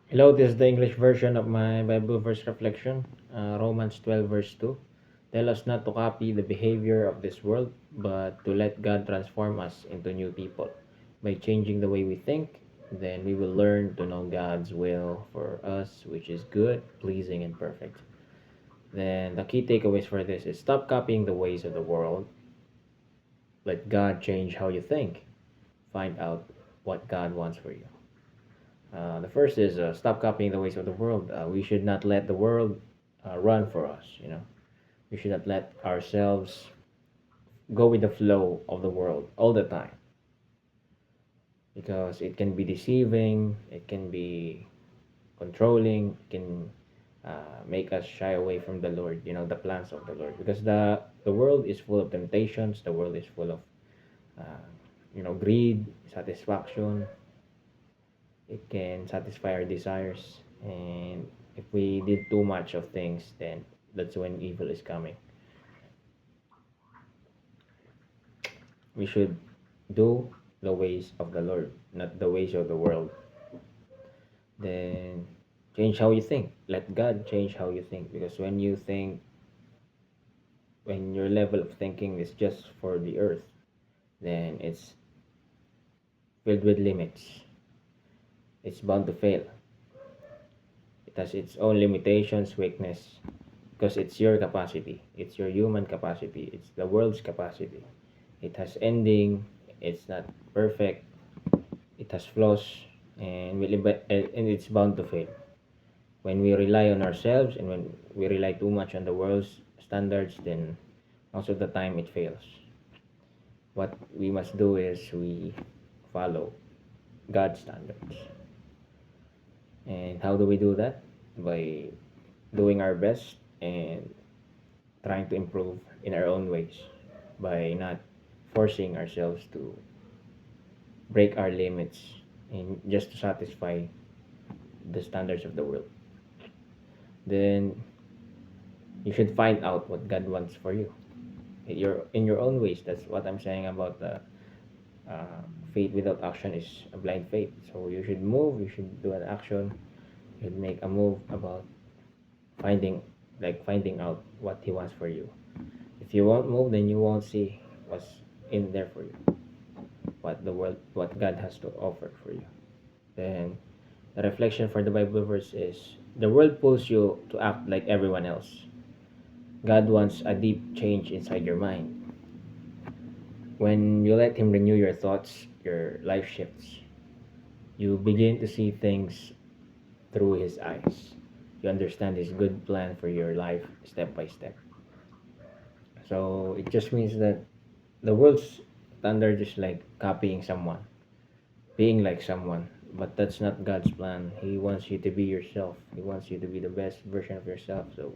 Hello, this is the English version of my Bible verse reflection. Romans 12, verse 2. Tell us not to copy the behavior of this world, but to let God transform us into new people. By changing the way we think, then we will learn to know God's will for us, which is good, pleasing, and perfect. Then the key takeaways for this is stop copying the ways of the world. Let God change how you think. Find out what God wants for you. The first is stop copying the ways of the world. We should not let the world run for us. We should not let ourselves go with the flow of the world all the time because it can be deceiving. It can be controlling. It can make us shy away from the Lord. The plans of the Lord, because the world is full of temptations. The world is full of greed, satisfaction. It can satisfy our desires, and if we did too much of things, then that's when evil is coming. We should do the ways of the Lord, not the ways of the world. Then change how you think. Let God change how you think, because when your level of thinking is just for the earth, then it's filled with limits. It's bound to fail. It has its own limitations, weakness, because it's your capacity. It's your human capacity. It's the world's capacity. It has ending. It's not perfect. It has flaws, and it's bound to fail. When we rely on ourselves and when we rely too much on the world's standards, then most of the time it fails. What we must do is we follow God's standards. And how do we do that? By doing our best and trying to improve in our own ways, by not forcing ourselves to break our limits and just to satisfy the standards of the world. Then you should find out what God wants for you. In your own ways. That's what I'm saying about the faith without action is a blind faith. So you should move. You should do an action. You should make a move about finding finding out what He wants for you. If you won't move, then you won't see what's in there for you. What God has to offer for you. Then the reflection for the Bible verse is the world pulls you to act like everyone else. God wants a deep change inside your mind. When you let Him renew your thoughts, your life shifts. You begin to see things through His eyes. You understand His good plan for your life step by step. So it just means that the world's standard is like copying someone, being like someone. But that's not God's plan. He wants you to be yourself. He wants you to be the best version of yourself. So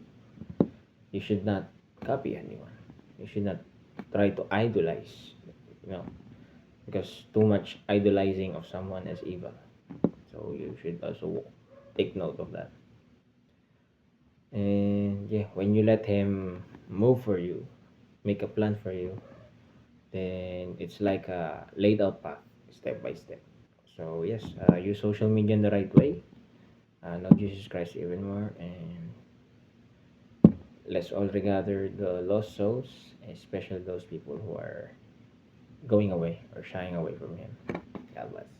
you should not copy anyone. You should not try to idolize, you know, because too much idolizing of someone is evil. So you should also take note of that. And yeah, when you let Him move for you, make a plan for you, then it's like a laid out path, step by step. So yes, use social media in the right way. Know Jesus Christ even more, and let's all regather the lost souls, especially those people who are going away or shying away from Him. God bless.